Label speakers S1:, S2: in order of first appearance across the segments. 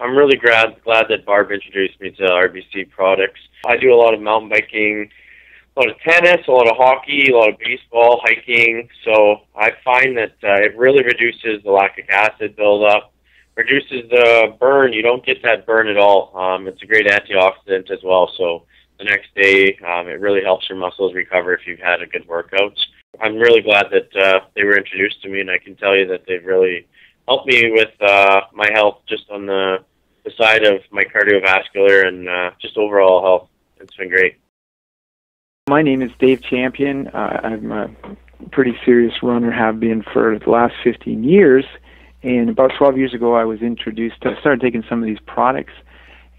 S1: I'm really glad that Barb introduced me to RBC products. I do a lot of mountain biking, a lot of tennis, a lot of hockey, a lot of baseball, hiking. So I find that it really reduces the lactic acid buildup, reduces the burn. You don't get that burn at all. It's a great antioxidant as well. So the next day, it really helps your muscles recover if you've had a good workout. I'm really glad that they were introduced to me, and I can tell you that they've really helped me with my health, just on the side of my cardiovascular and just overall health. It's been great.
S2: My name is Dave Champion. I'm a pretty serious runner, have been for the last 15 years. And about 12 years ago, I started taking some of these products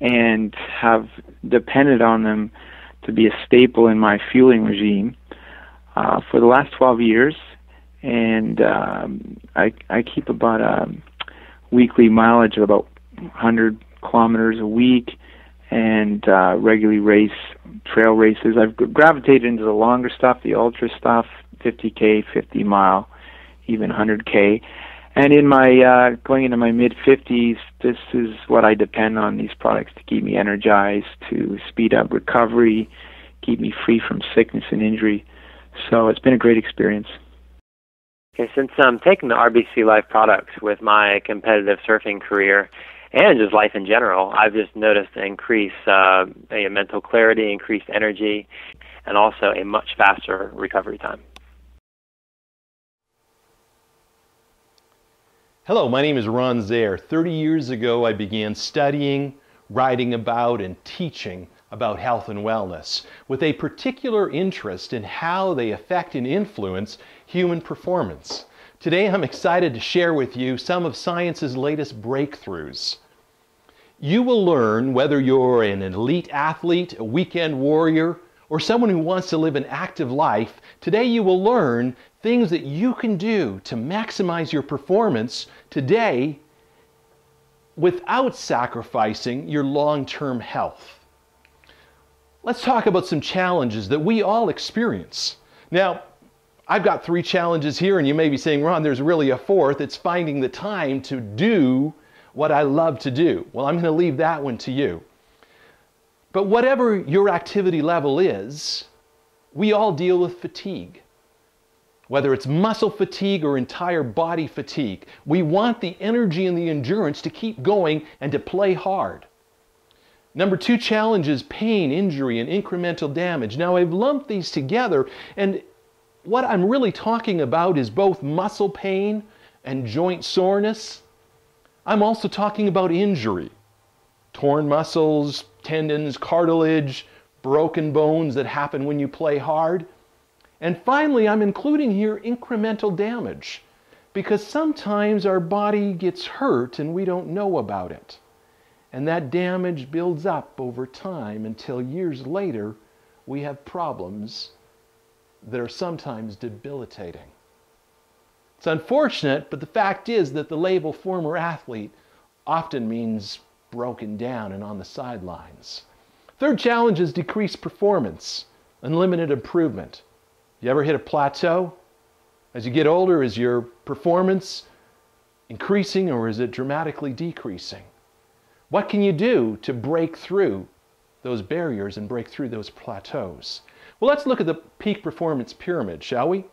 S2: and have depended on them to be a staple in my fueling regime for the last 12 years. And I keep about a weekly mileage of about 100 kilometers a week, and regularly trail races. I've gravitated into the longer stuff, the ultra stuff, 50K, 50 mile, even 100K. And in my going into my mid-50s, this is what I depend on, these products, to keep me energized, to speed up recovery, keep me free from sickness and injury. So it's been a great experience.
S3: Okay, since I'm taking the RBC Life products with my competitive surfing career and just life in general, I've just noticed an increase in mental clarity, increased energy, and also a much faster recovery time.
S4: Hello, my name is Ron Zaire. 30 years ago, I began studying, writing about, and teaching about health and wellness, with a particular interest in how they affect and influence human performance. Today, I'm excited to share with you some of science's latest breakthroughs. You will learn whether you're an elite athlete, a weekend warrior, or someone who wants to live an active life. Today, you will learn things that you can do to maximize your performance today without sacrificing your long-term health. Let's talk about some challenges that we all experience. Now, I've got 3 challenges here, and you may be saying, Ron, there's really a 4th. It's finding the time to do what I love to do. Well, I'm going to leave that one to you. But whatever your activity level is, we all deal with fatigue. Whether it's muscle fatigue or entire body fatigue, we want the energy and the endurance to keep going and to play hard. Number 2 challenge is pain, injury, and incremental damage. Now, I've lumped these together, and what I'm really talking about is both muscle pain and joint soreness. I'm also talking about injury, torn muscles, tendons, cartilage, broken bones that happen when you play hard. And finally, I'm including here incremental damage, because sometimes our body gets hurt and we don't know about it. And that damage builds up over time until years later we have problems that are sometimes debilitating. It's unfortunate, but the fact is that the label former athlete often means broken down and on the sidelines. 3rd challenge is decreased performance and limited improvement. You ever hit a plateau? As you get older, is your performance increasing or is it dramatically decreasing? What can you do to break through those barriers and break through those plateaus? Well, let's look at the peak performance pyramid, shall we?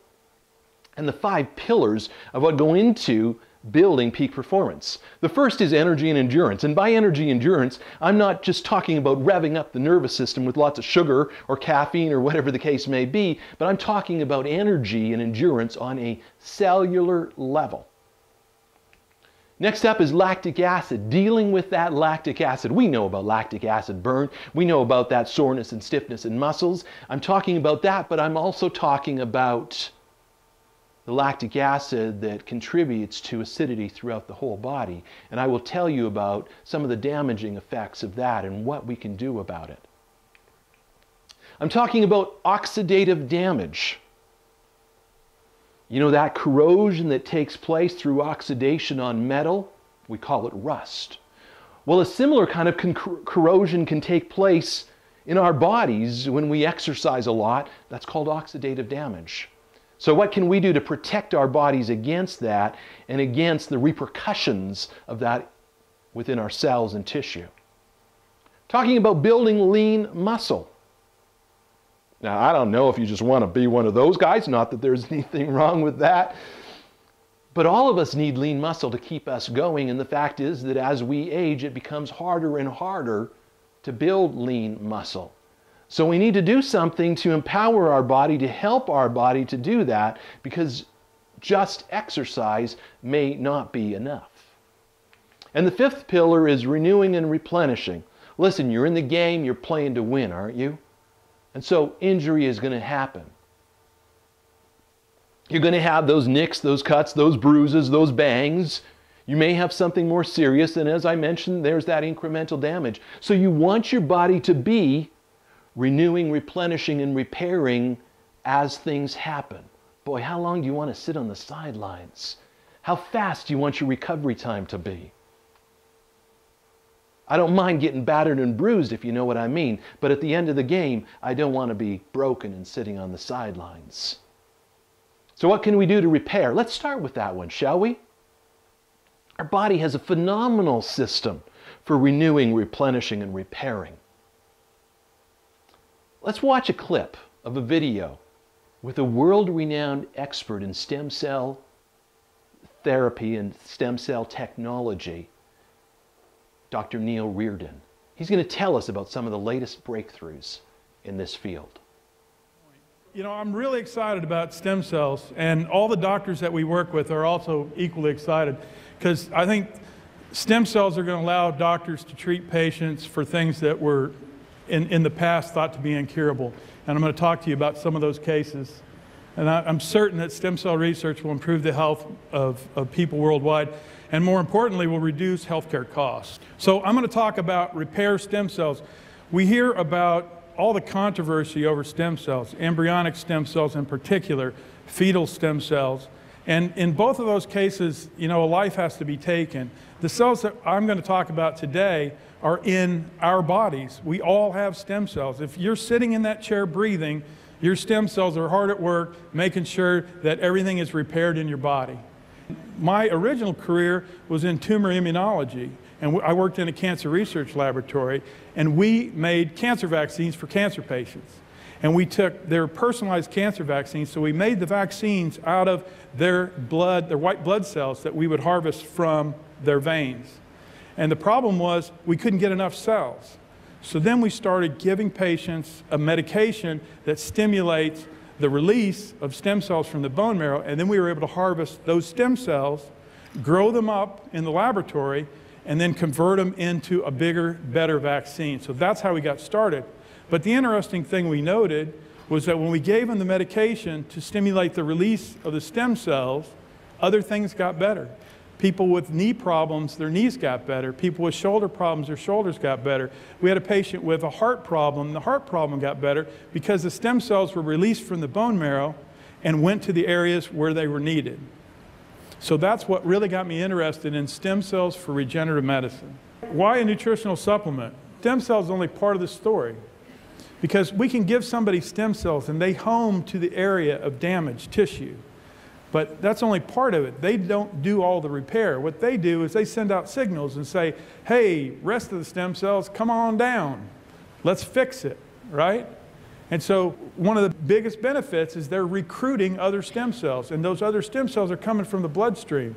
S4: And the 5 pillars of what go into building peak performance. The first is energy and endurance. And by energy endurance, I'm not just talking about revving up the nervous system with lots of sugar or caffeine or whatever the case may be, but I'm talking about energy and endurance on a cellular level. Next up is lactic acid, dealing with that lactic acid. We know about lactic acid burn. We know about that soreness and stiffness in muscles. I'm talking about that, but I'm also talking about the lactic acid that contributes to acidity throughout the whole body. And I will tell you about some of the damaging effects of that and what we can do about it. I'm talking about oxidative damage. You know, that corrosion that takes place through oxidation on metal, we call it rust. Well, a similar kind of corrosion can take place in our bodies when we exercise a lot. That's called oxidative damage. So what can we do to protect our bodies against that and against the repercussions of that within our cells and tissue. Talking about building lean muscle. Now, I don't know if you just want to be one of those guys, not that there's anything wrong with that, but all of us need lean muscle to keep us going, and the fact is that as we age, it becomes harder and harder to build lean muscle. So we need to do something to empower our body, to help our body to do that, because just exercise may not be enough. And the fifth pillar is renewing and replenishing. Listen, you're in the game, you're playing to win, aren't you? And so injury is going to happen. You're going to have those nicks, those cuts, those bruises, those bangs. You may have something more serious, and as I mentioned, there's that incremental damage. So you want your body to be renewing, replenishing, and repairing as things happen. Boy, how long do you want to sit on the sidelines? How fast do you want your recovery time to be? I don't mind getting battered and bruised, if you know what I mean, but at the end of the game, I don't want to be broken and sitting on the sidelines. So what can we do to repair? Let's start with that one, shall we? Our body has a phenomenal system for renewing, replenishing, and repairing. Let's watch a clip of a video with a world-renowned expert in stem cell therapy and stem cell technology, Dr. Neil Reardon. He's going to tell us about some of the latest breakthroughs in this field.
S5: You know, I'm really excited about stem cells, and all the doctors that we work with are also equally excited, because I think stem cells are going to allow doctors to treat patients for things that were in the past thought to be incurable. And I'm going to talk to you about some of those cases. And I'm certain that stem cell research will improve the health of people worldwide, and more importantly, will reduce healthcare costs. So I'm going to talk about repair stem cells. We hear about all the controversy over stem cells, embryonic stem cells in particular, fetal stem cells. And in both of those cases, you know, a life has to be taken. The cells that I'm going to talk about today are in our bodies. We all have stem cells. If you're sitting in that chair breathing, your stem cells are hard at work making sure that everything is repaired in your body. My original career was in tumor immunology, and I worked in a cancer research laboratory, and we made cancer vaccines for cancer patients. And we took their personalized cancer vaccines, so we made the vaccines out of their blood, their white blood cells that we would harvest from their veins. And the problem was we couldn't get enough cells. So then we started giving patients a medication that stimulates the release of stem cells from the bone marrow, and then we were able to harvest those stem cells, grow them up in the laboratory, and then convert them into a bigger, better vaccine. So that's how we got started. But the interesting thing we noted was that when we gave them the medication to stimulate the release of the stem cells, other things got better. People with knee problems, their knees got better. People with shoulder problems, their shoulders got better. We had a patient with a heart problem. The heart problem got better because the stem cells were released from the bone marrow and went to the areas where they were needed. So that's what really got me interested in stem cells for regenerative medicine. Why a nutritional supplement? Stem cells is only part of the story, because we can give somebody stem cells and they home to the area of damaged tissue. But that's only part of it. They don't do all the repair. What they do is they send out signals and say, hey, rest of the stem cells, come on down. Let's fix it, right? And so one of the biggest benefits is they're recruiting other stem cells, and those other stem cells are coming from the bloodstream.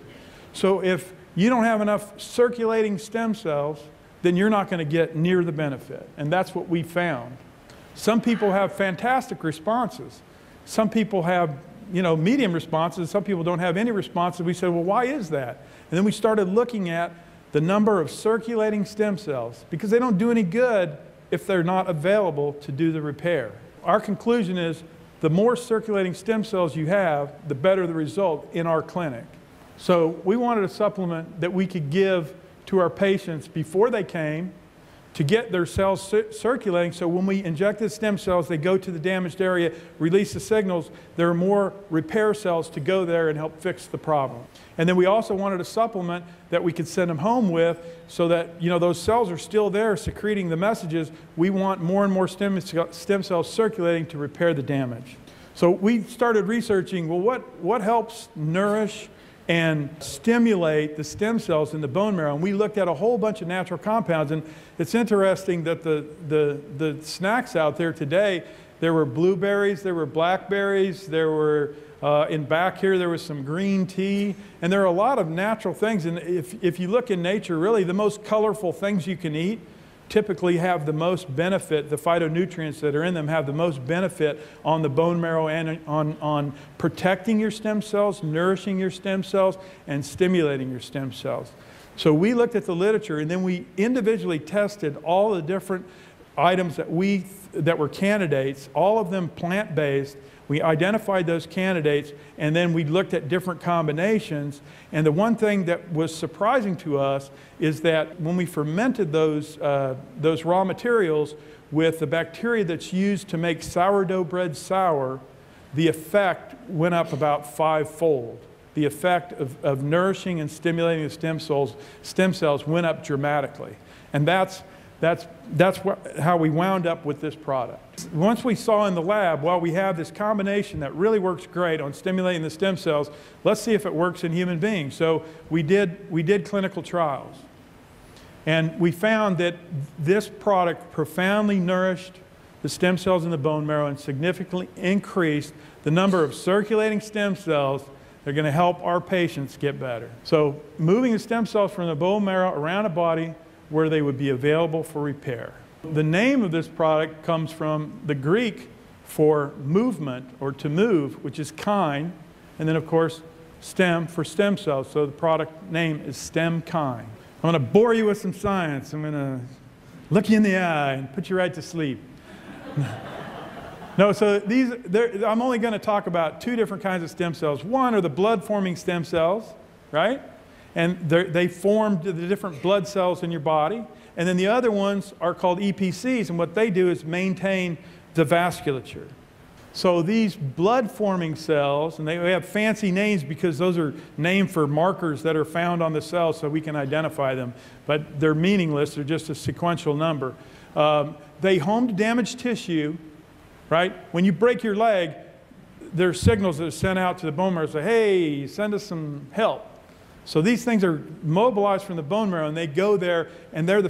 S5: So if you don't have enough circulating stem cells, then you're not going to get near the benefit. And that's what we found. Some people have fantastic responses. Some people have, medium responses. Some people don't have any responses. We said, well, why is that? And then we started looking at the number of circulating stem cells, because they don't do any good if they're not available to do the repair. Our conclusion is the more circulating stem cells you have, the better the result in our clinic. So we wanted a supplement that we could give to our patients before they came to get their cells circulating, so when we inject the stem cells, they go to the damaged area, release the signals, there are more repair cells to go there and help fix the problem. And then we also wanted a supplement that we could send them home with, so that those cells are still there secreting the messages. We want more and more stem cells circulating to repair the damage. So we started researching, well, what helps nourish and stimulate the stem cells in the bone marrow. And we looked at a whole bunch of natural compounds. And it's interesting that the snacks out there today, there were blueberries, there were blackberries, there were, in back here, there was some green tea. And there are a lot of natural things. And if you look in nature, really, the most colorful things you can eat typically have the most benefit. The phytonutrients that are in them have the most benefit on the bone marrow and on protecting your stem cells, nourishing your stem cells, and stimulating your stem cells. So we looked at the literature, and then we individually tested all the different items that were candidates, all of them plant-based. We identified those candidates, and then we looked at different combinations. And the one thing that was surprising to us is that when we fermented those raw materials with the bacteria that's used to make sourdough bread sour, the effect went up about 5-fold. The effect of nourishing and stimulating the stem cells went up dramatically. And that's how we wound up with this product. Once we saw in the lab, well, we have this combination that really works great on stimulating the stem cells. Let's see if it works in human beings. So we did clinical trials. And we found that this product profoundly nourished the stem cells in the bone marrow and significantly increased the number of circulating stem cells that are going to help our patients get better. So moving the stem cells from the bone marrow around the body where they would be available for repair. The name of this product comes from the Greek for movement or to move, which is chyne, and then of course stem for stem cells. So the product name is StemKine. I'm going to bore you with some science. I'm going to look you in the eye and put you right to sleep. No, so I'm only going to talk about 2 different kinds of stem cells. One are the blood-forming stem cells, right? And they form the different blood cells in your body. And then the other ones are called EPCs, and what they do is maintain the vasculature. So these blood-forming cells, and they have fancy names because those are named for markers that are found on the cells so we can identify them, but they're meaningless, they're just a sequential number. They home to damaged tissue, right? When you break your leg, there's signals that are sent out to the bone marrow, say, hey, send us some help. So these things are mobilized from the bone marrow, and they go there, and they're the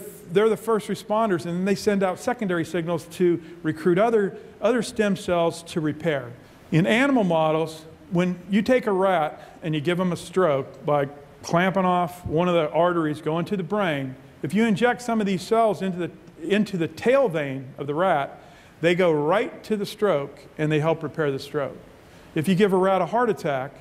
S5: first responders, and then they send out secondary signals to recruit other stem cells to repair. In animal models, when you take a rat and you give them a stroke by clamping off one of the arteries going to the brain, if you inject some of these cells into the tail vein of the rat, they go right to the stroke, and they help repair the stroke. If you give a rat a heart attack,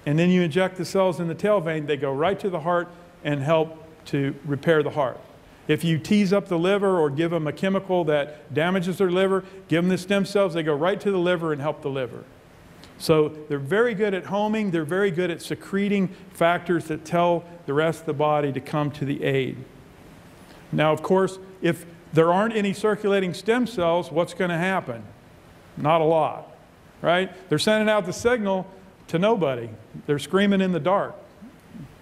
S5: and then you inject the cells in the tail vein, they go right to the heart and help to repair the heart. If you tease up the liver or give them a chemical that damages their liver, give them the stem cells, they go right to the liver and help the liver. So they're very good at homing, they're very good at secreting factors that tell the rest of the body to come to the aid. Now, of course, if there aren't any circulating stem cells, what's going to happen? Not a lot, right? They're sending out the signal to nobody. They're screaming in the dark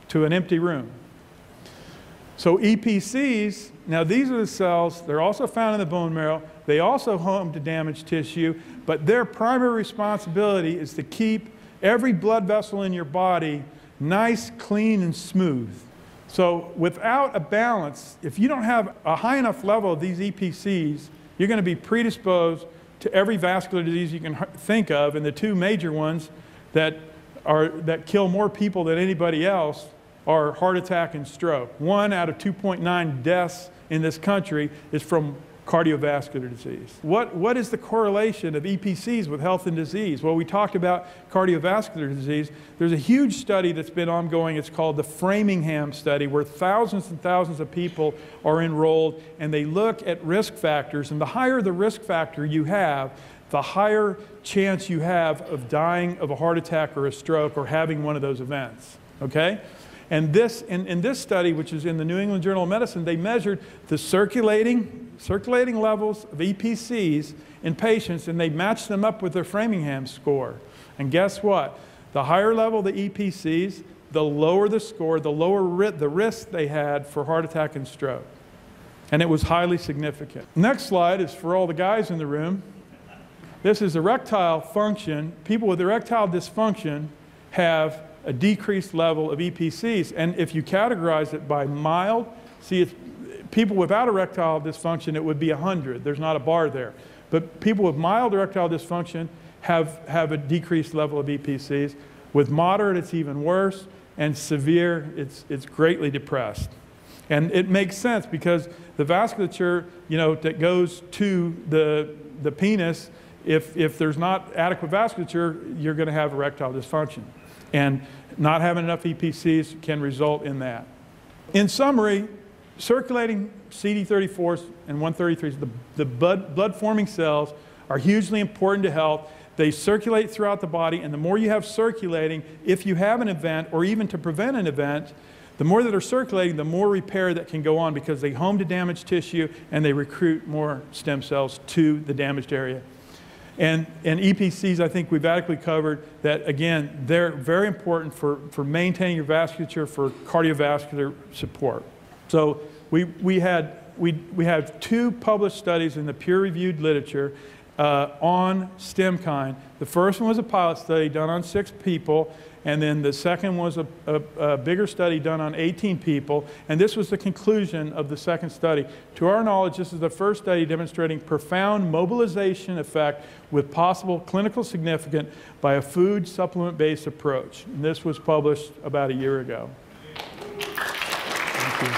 S5: to an empty room. So EPCs, now these are the cells, they're also found in the bone marrow. They also home to damaged tissue, but their primary responsibility is to keep every blood vessel in your body nice, clean, and smooth. So without a balance, if you don't have a high enough level of these EPCs, you're going to be predisposed to every vascular disease you can think of, and the 2 major ones that kill more people than anybody else are heart attack and stroke. 1 out of 2.9 deaths in this country is from cardiovascular disease. What is the correlation of EPCs with health and disease? Well, we talked about cardiovascular disease. There's a huge study that's been ongoing. It's called the Framingham study, where thousands and thousands of people are enrolled, and they look at risk factors. And the higher the risk factor you have, the higher chance you have of dying of a heart attack or a stroke or having one of those events, okay? And in this study, which is in the New England Journal of Medicine, they measured the circulating levels of EPCs in patients, and they matched them up with their Framingham score. And guess what? The higher level the EPCs, the lower the score, the lower the risk they had for heart attack and stroke. And it was highly significant. Next slide is for all the guys in the room. This is erectile function. People with erectile dysfunction have a decreased level of EPCs. And if you categorize it by mild, see, it's, people without erectile dysfunction, it would be 100. There's not a bar there. But people with mild erectile dysfunction have a decreased level of EPCs. With moderate, it's even worse. And severe, it's greatly depressed. And it makes sense because the vasculature, you know, that goes to the penis, if there's not adequate vasculature, you're going to have erectile dysfunction. And not having enough EPCs can result in that. In summary, circulating CD34s and 133s, the blood-forming cells, are hugely important to health. They circulate throughout the body, and the more you have circulating, if you have an event, or even to prevent an event, the more that are circulating, the more repair that can go on because they home to damaged tissue and they recruit more stem cells to the damaged area. And EPCs, I think we've adequately covered that, again, they're very important for maintaining your vasculature, for cardiovascular support. So we have 2 published studies in the peer-reviewed literature on STEMKIND. The first one was a pilot study done on 6 people, and then the second was a bigger study done on 18 people, and this was the conclusion of the second study. To our knowledge, this is the first study demonstrating profound mobilization effect with possible clinical significance by a food supplement-based approach. And this was published about a year ago. Thank you.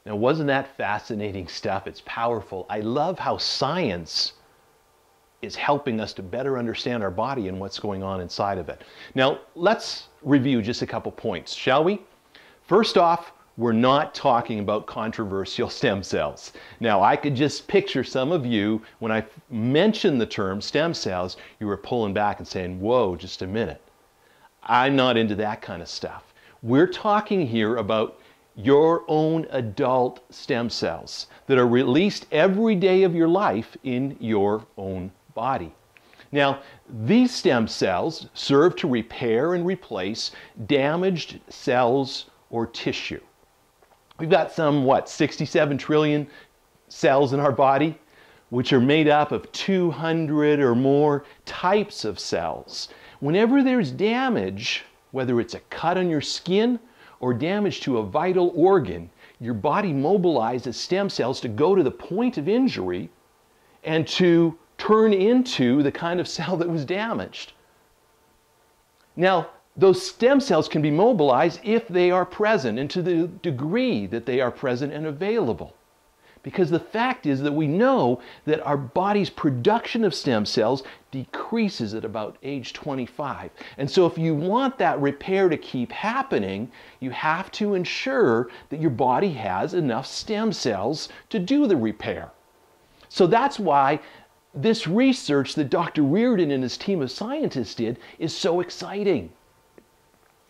S4: Now, wasn't that fascinating stuff? It's powerful. I love how science is helping us to better understand our body and what's going on inside of it. Now, let's review just a couple points, shall we? First off, we're not talking about controversial stem cells. Now, I could just picture some of you, when I mentioned the term stem cells, you were pulling back and saying, whoa, just a minute. I'm not into that kind of stuff. We're talking here about your own adult stem cells that are released every day of your life in your own body. Now, these stem cells serve to repair and replace damaged cells or tissue. We've got some, 67 trillion cells in our body, which are made up of 200 or more types of cells. Whenever there's damage, whether it's a cut on your skin or damage to a vital organ, your body mobilizes stem cells to go to the point of injury and to turn into the kind of cell that was damaged. Now, those stem cells can be mobilized if they are present and to the degree that they are present and available. Because the fact is that we know that our body's production of stem cells decreases at about age 25. And so if you want that repair to keep happening, you have to ensure that your body has enough stem cells to do the repair. So that's why this research that Dr. Reardon and his team of scientists did is so exciting.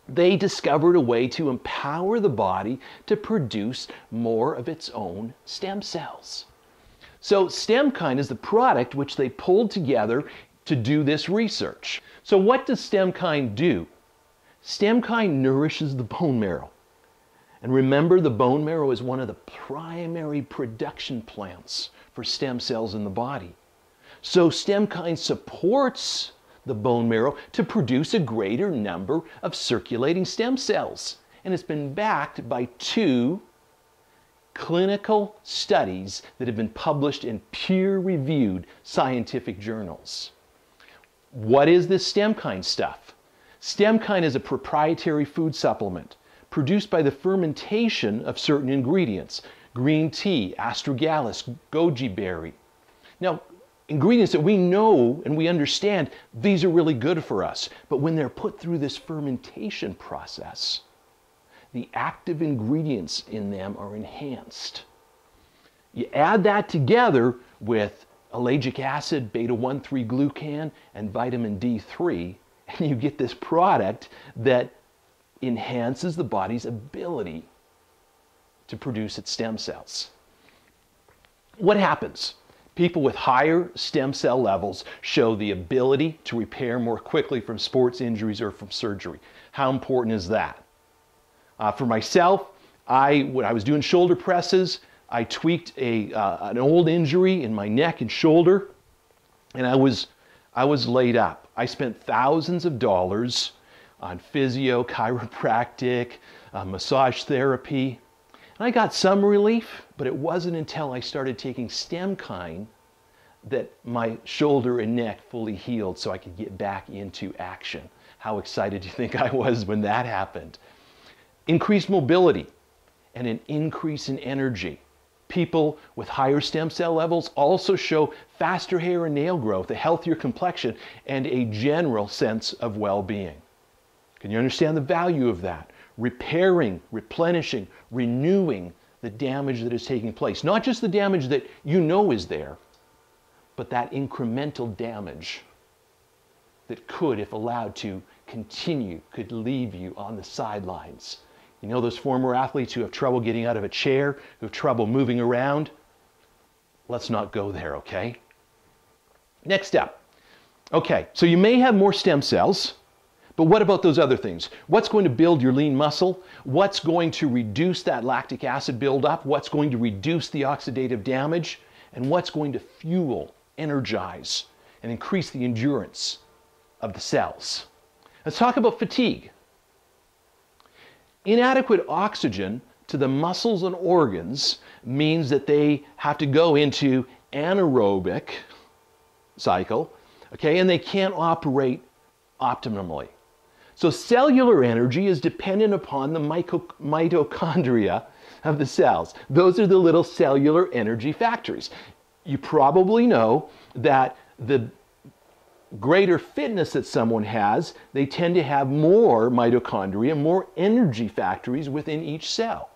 S4: They discovered a way to empower the body to produce more of its own stem cells. So STEMKIND is the product which they pulled together to do this research. So what does STEMKIND do? STEMKIND nourishes the bone marrow. And remember, the bone marrow is one of the primary production plants for stem cells in the body. So STEMKIND supports the bone marrow to produce a greater number of circulating stem cells. And it's been backed by 2 clinical studies that have been published in peer-reviewed scientific journals. What is this STEMKIND stuff? STEMKIND is a proprietary food supplement produced by the fermentation of certain ingredients: green tea, astragalus, goji berry. Now, ingredients that we know and we understand, these are really good for us. But when they're put through this fermentation process, the active ingredients in them are enhanced. You add that together with ellagic acid, beta-1,3-glucan, and vitamin D3, and you get this product that enhances the body's ability to produce its stem cells. What happens? People with higher stem cell levels show the ability to repair more quickly from sports injuries or from surgery. How important is that? For myself, when I was doing shoulder presses, I tweaked an old injury in my neck and shoulder, and I was laid up. I spent thousands of dollars on physio, chiropractic, massage therapy. And I got some relief, but it wasn't until I started taking StemKine that my shoulder and neck fully healed so I could get back into action. How excited do you think I was when that happened? Increased mobility and an increase in energy. People with higher stem cell levels also show faster hair and nail growth, a healthier complexion, and a general sense of well-being. Can you understand the value of that? Repairing, replenishing, renewing the damage that is taking place. Not just the damage that you know is there, but that incremental damage that could, if allowed to continue, could leave you on the sidelines. You know those former athletes who have trouble getting out of a chair, who have trouble moving around? Let's not go there, okay? Next up. Okay, so you may have more stem cells, but what about those other things? What's going to build your lean muscle? What's going to reduce that lactic acid buildup? What's going to reduce the oxidative damage? And what's going to fuel, energize, and increase the endurance of the cells? Let's talk about fatigue. Inadequate oxygen to the muscles and organs means that they have to go into anaerobic cycle, okay, and they can't operate optimally. So cellular energy is dependent upon the mitochondria of the cells. Those are the little cellular energy factories. You probably know that the greater fitness that someone has, they tend to have more mitochondria, more energy factories within each cell.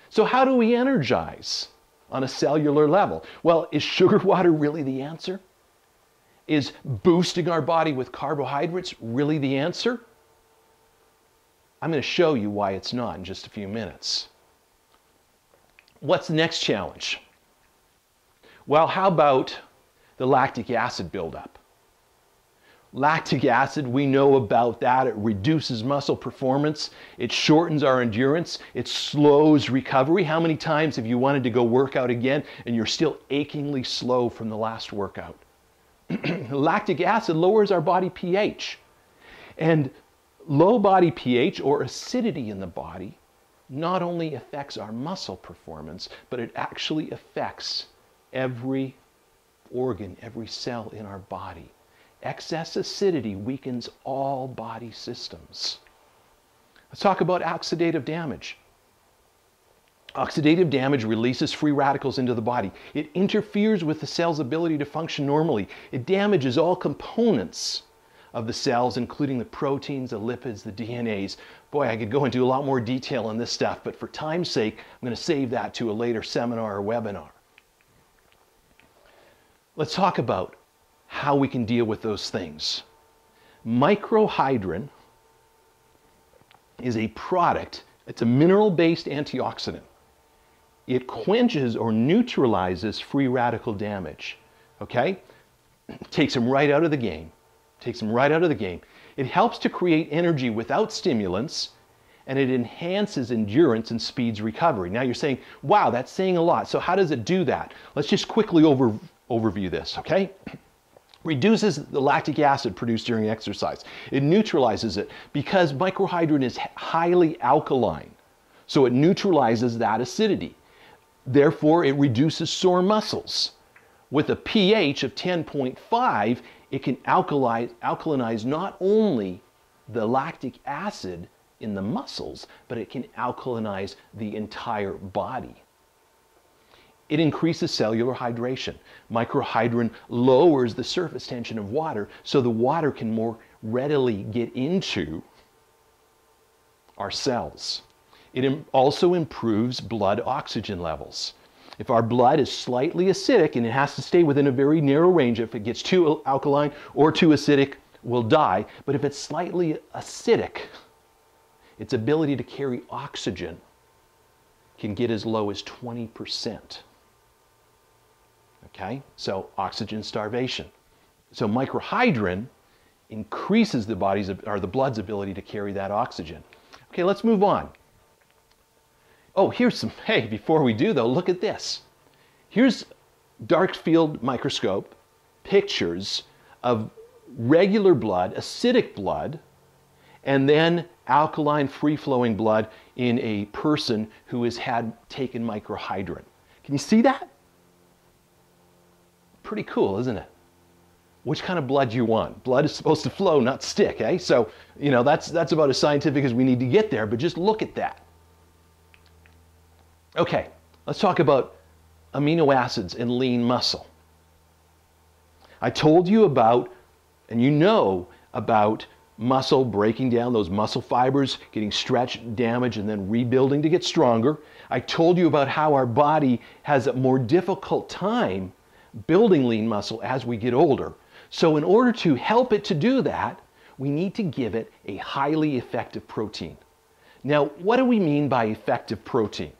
S4: So how do we energize on a cellular level? Well, is sugar water really the answer? Is boosting our body with carbohydrates really the answer? I'm going to show you why it's not in just a few minutes. What's the next challenge? Well, how about the lactic acid buildup? Lactic acid, we know about that. It reduces muscle performance. It shortens our endurance. It slows recovery. How many times have you wanted to go work out again and you're still achingly slow from the last workout? Lactic acid lowers our body pH. And low body pH, or acidity in the body, not only affects our muscle performance, but it actually affects every organ, every cell in our body. Excess acidity weakens all body systems. Let's talk about oxidative damage. Oxidative damage releases free radicals into the body. It interferes with the cell's ability to function normally. It damages all components of the cells, including the proteins, the lipids, the DNAs. Boy, I could go into a lot more detail on this stuff, but for time's sake, I'm going to save that to a later seminar or webinar. Let's talk about how we can deal with those things. Microhydrin is a product, it's a mineral-based antioxidant. It quenches or neutralizes free radical damage, okay? Takes them right out of the game. Takes them right out of the game. It helps to create energy without stimulants, and it enhances endurance and speeds recovery. Now you're saying, wow, that's saying a lot. So how does it do that? Let's just quickly overview this, okay? Reduces the lactic acid produced during exercise. It neutralizes it because microhydrin is highly alkaline. So it neutralizes that acidity. Therefore, it reduces sore muscles. With a pH of 10.5, it can alkalinize not only the lactic acid in the muscles, but it can alkalinize the entire body. It increases cellular hydration. Microhydrin lowers the surface tension of water so the water can more readily get into our cells. It also improves blood oxygen levels. If our blood is slightly acidic, and it has to stay within a very narrow range, if it gets too alkaline or too acidic, we'll die. But if it's slightly acidic, its ability to carry oxygen can get as low as 20%. Okay, so oxygen starvation. So microhydrin increases the blood's ability to carry that oxygen. Okay, let's move on. Oh, here's some, hey, before we do though, look at this. Here's dark field microscope pictures of regular blood, acidic blood, and then alkaline free-flowing blood in a person who has taken microhydrin. Can you see that? Pretty cool, isn't it? Which kind of blood do you want? Blood is supposed to flow, not stick, eh? So, that's about as scientific as we need to get there, but just look at that. Okay, let's talk about amino acids and lean muscle. I told you about, and you know about, muscle breaking down, those muscle fibers getting stretched, damaged, and then rebuilding to get stronger. I told you about how our body has a more difficult time building lean muscle as we get older. So in order to help it to do that, we need to give it a highly effective protein. Now, what do we mean by effective protein?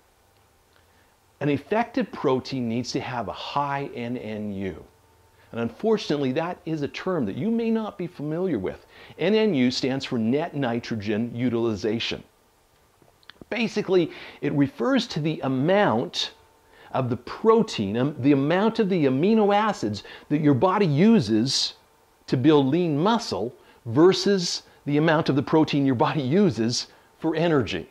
S4: An effective protein needs to have a high NNU. And unfortunately, that is a term that you may not be familiar with. NNU stands for net nitrogen utilization. Basically, it refers to the amount of the protein, the amount of the amino acids that your body uses to build lean muscle versus the amount of the protein your body uses for energy.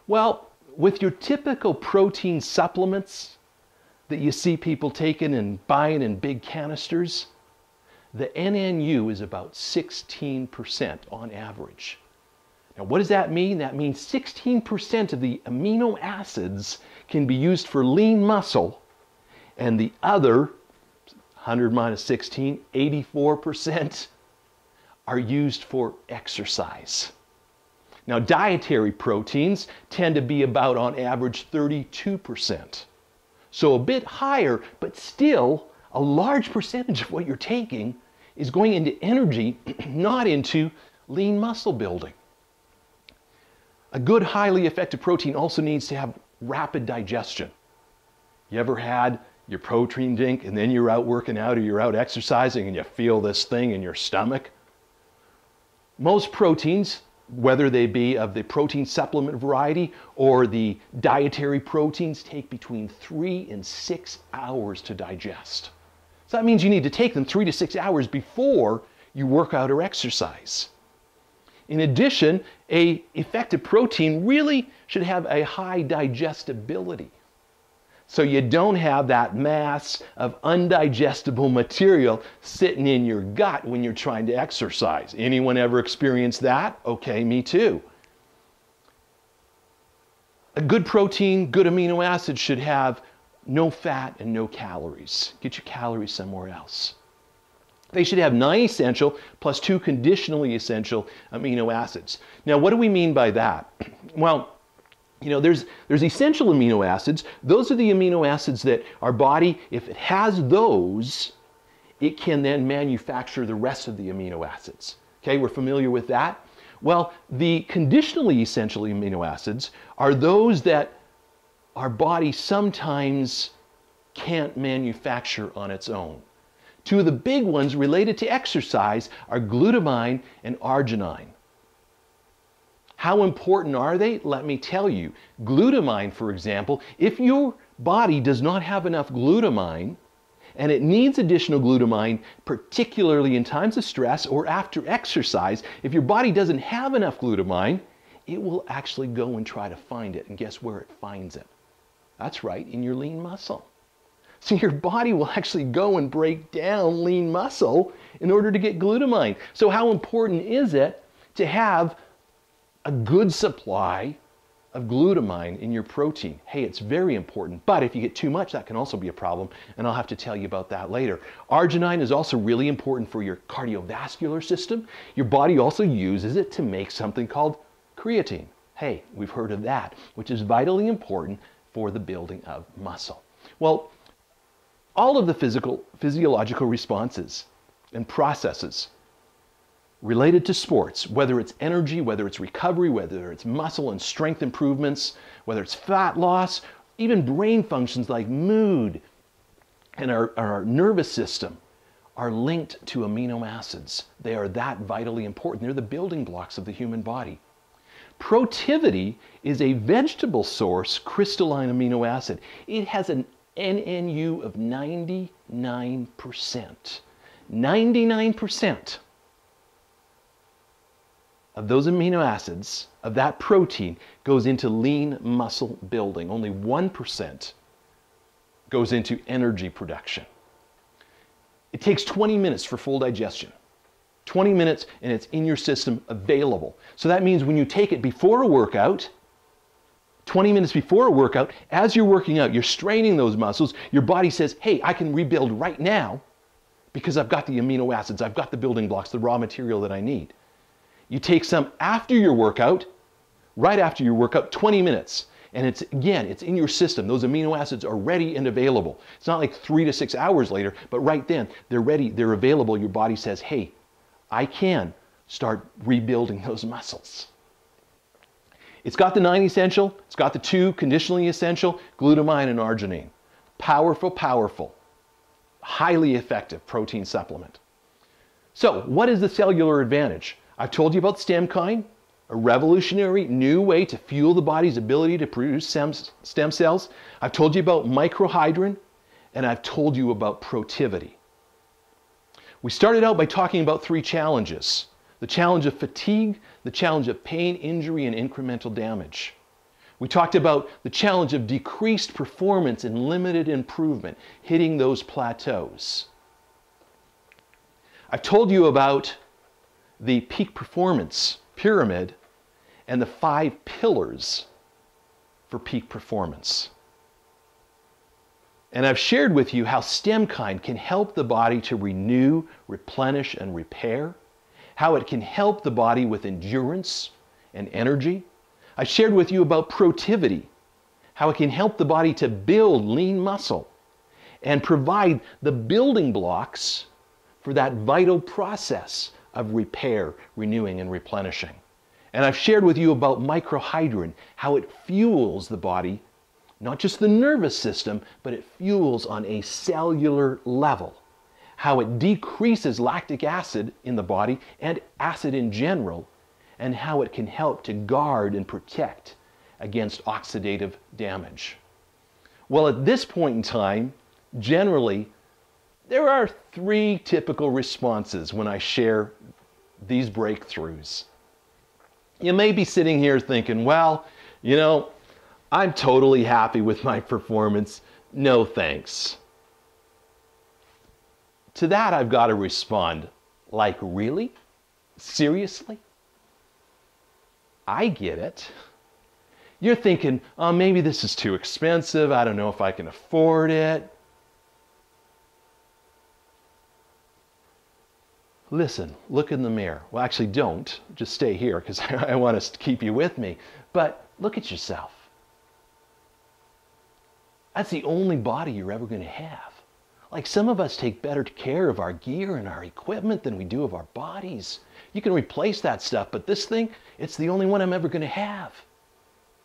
S4: Well, with your typical protein supplements that you see people taking and buying in big canisters, the NNU is about 16% on average. Now, what does that mean? That means 16% of the amino acids can be used for lean muscle, and the other 100 minus 16, 84% are used for exercise. Now, dietary proteins tend to be about, on average, 32%. So a bit higher, but still a large percentage of what you're taking is going into energy, not into lean muscle building. A good, highly effective protein also needs to have rapid digestion. You ever had your protein drink and then you're out working out or you're out exercising and you feel this thing in your stomach? Most proteins, whether they be of the protein supplement variety or the dietary proteins, take between 3 and 6 hours to digest. So that means you need to take them 3 to 6 hours before you work out or exercise. In addition, an effective protein really should have a high digestibility. So you don't have that mass of undigestible material sitting in your gut when you're trying to exercise. Anyone ever experienced that? Okay, me too. A good protein, good amino acids should have no fat and no calories. Get your calories somewhere else. They should have 9 essential plus 2 conditionally essential amino acids. Now, what do we mean by that? Well, there's essential amino acids. Those are the amino acids that our body, if it has those, it can then manufacture the rest of the amino acids. Okay, we're familiar with that? Well, the conditionally essential amino acids are those that our body sometimes can't manufacture on its own. 2 of the big ones related to exercise are glutamine and arginine. How important are they? Let me tell you. Glutamine, for example, if your body does not have enough glutamine and it needs additional glutamine, particularly in times of stress or after exercise, if your body doesn't have enough glutamine, it will actually go and try to find it. And guess where it finds it? That's right, in your lean muscle. So your body will actually go and break down lean muscle in order to get glutamine. So how important is it to have a good supply of glutamine in your protein? Hey, it's very important, but if you get too much, that can also be a problem, and I'll have to tell you about that later. Arginine is also really important for your cardiovascular system. Your body also uses it to make something called creatine. Hey, we've heard of that, which is vitally important for the building of muscle. Well, all of the physiological responses and processes related to sports, whether it's energy, whether it's recovery, whether it's muscle and strength improvements, whether it's fat loss, even brain functions like mood and our nervous system, are linked to amino acids. They are that vitally important. They're the building blocks of the human body. Protivity is a vegetable source crystalline amino acid. It has an NNU of 99%. 99% of those amino acids, of that protein, goes into lean muscle building. Only 1% goes into energy production. It takes 20 minutes for full digestion. 20 minutes and it's in your system available. So that means when you take it before a workout, 20 minutes before a workout, as you're working out, you're straining those muscles, your body says, hey, I can rebuild right now because I've got the amino acids, I've got the building blocks, the raw material that I need. You take some after your workout, right after your workout, 20 minutes. And it's in your system. Those amino acids are ready and available. It's not like 3 to 6 hours later, but right then, they're ready, they're available. Your body says, hey, I can start rebuilding those muscles. It's got the 9 essential, it's got the 2 conditionally essential, glutamine and arginine. Powerful, powerful, highly effective protein supplement. So what is the cellular advantage? I've told you about StemKine, a revolutionary new way to fuel the body's ability to produce stem cells. I've told you about microhydrin, and I've told you about Protivity. We started out by talking about 3 challenges. The challenge of fatigue, the challenge of pain, injury, and incremental damage. We talked about the challenge of decreased performance and limited improvement, hitting those plateaus. I've told you about the peak performance pyramid and the 5 pillars for peak performance. And I've shared with you how StemKine can help the body to renew, replenish, and repair, how it can help the body with endurance and energy. I shared with you about Protivity, how it can help the body to build lean muscle and provide the building blocks for that vital process of repair, renewing, and replenishing. And I've shared with you about microhydrin, how it fuels the body, not just the nervous system, but it fuels on a cellular level. How it decreases lactic acid in the body and acid in general, and how it can help to guard and protect against oxidative damage. Well, at this point in time, generally, there are 3 typical responses when I share these breakthroughs. You may be sitting here thinking, well, you know, I'm totally happy with my performance. No thanks. To that, I've got to respond, like, really? Seriously? I get it. You're thinking, oh, maybe this is too expensive. I don't know if I can afford it. Listen, look in the mirror. Well, actually don't. Just stay here because I want to keep you with me. But look at yourself. That's the only body you're ever going to have. Like, some of us take better care of our gear and our equipment than we do of our bodies. You can replace that stuff, but this thing, it's the only one I'm ever going to have.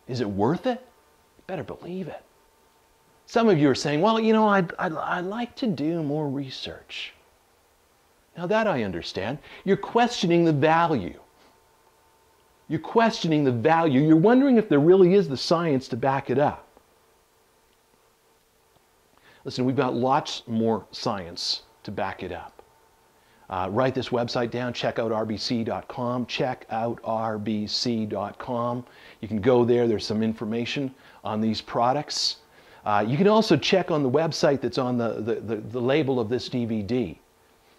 S4: Is it worth it? You better believe it. Some of you are saying, well, you know, I'd like to do more research. Now that I understand. You're questioning the value. You're questioning the value. You're wondering if there really is the science to back it up. Listen, we've got lots more science to back it up. Write this website down, check out rbc.com, check out rbc.com. You can go there, there's some information on these products. You can also check on the website that's on the label of this DVD.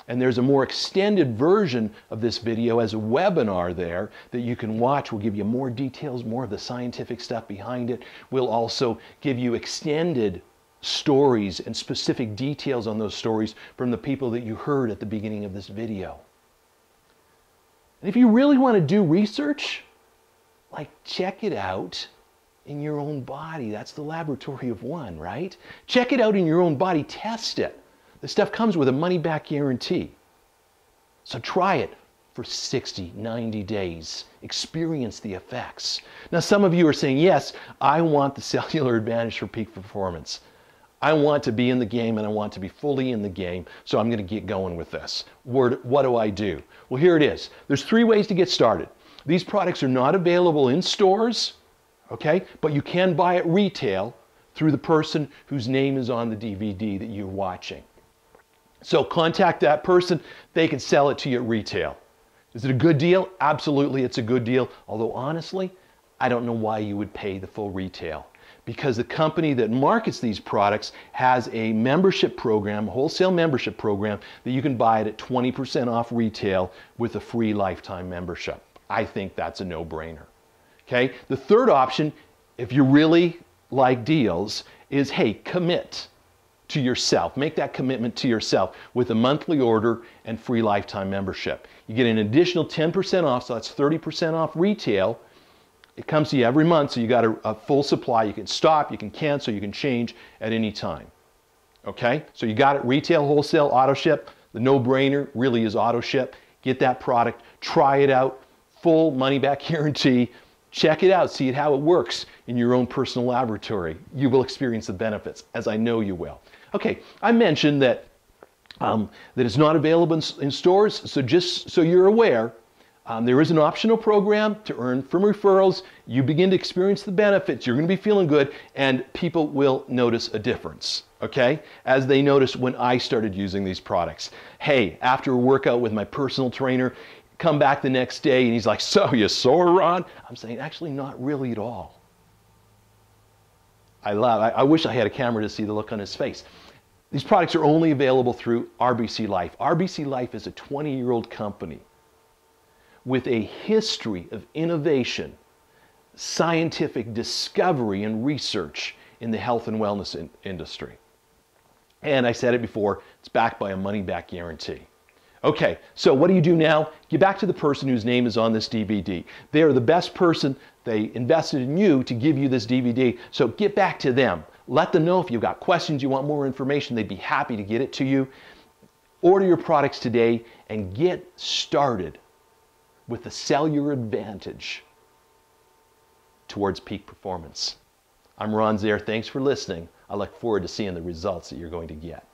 S4: And there's a more extended version of this video as a webinar there that you can watch. We'll give you more details, more of the scientific stuff behind it. We'll also give you extended stories and specific details on those stories from the people that you heard at the beginning of this video. And if you really want to do research, like, check it out in your own body. That's the laboratory of one, right? Check it out in your own body, test it. This stuff comes with a money-back guarantee. So try it for 60, 90 days. Experience the effects. Now, some of you are saying, yes, I want the cellular advantage for peak performance. I want to be in the game and I want to be fully in the game, so I'm going to get going with this. What do I do? Well, here it is. There's 3 ways to get started. These products are not available in stores, okay, but you can buy at retail through the person whose name is on the DVD that you're watching. So contact that person. They can sell it to you at retail. Is it a good deal? Absolutely, it's a good deal. Although honestly, I don't know why you would pay the full retail. Because the company that markets these products has a membership program, a wholesale membership program, that you can buy it at 20% off retail with a free lifetime membership. I think that's a no-brainer. Okay? The third option, if you really like deals, is hey, commit to yourself. Make that commitment to yourself with a monthly order and free lifetime membership. You get an additional 10% off, so that's 30% off retail. It comes to you every month, so you got a full supply. You can stop, you can cancel, you can change at any time. Okay? So you got it, retail, wholesale, auto ship. The no-brainer really is auto ship. Get that product, try it out, full money-back guarantee. Check it out, see how it works in your own personal laboratory. You will experience the benefits, as I know you will. Okay, I mentioned that it's not available in stores, so just so you're aware, there is an optional program to earn from referrals. You begin to experience the benefits. You're going to be feeling good, and people will notice a difference, okay? As they noticed when I started using these products. Hey, after a workout with my personal trainer, come back the next day, and he's like, so you sore, Ron? I'm saying, actually, not really at all. I wish I had a camera to see the look on his face. These products are only available through RBC Life. RBC Life is a 20-year-old company with a history of innovation, scientific discovery, and research in the health and wellness industry. And I said it before, it's backed by a money-back guarantee. Okay, so what do you do now? Get back to the person whose name is on this DVD. They are the best person. They invested in you to give you this DVD. So get back to them. Let them know if you've got questions, you want more information, they'd be happy to get it to you. Order your products today and get started with the cellular advantage towards peak performance. I'm Ron Zaire. Thanks for listening. I look forward to seeing the results that you're going to get.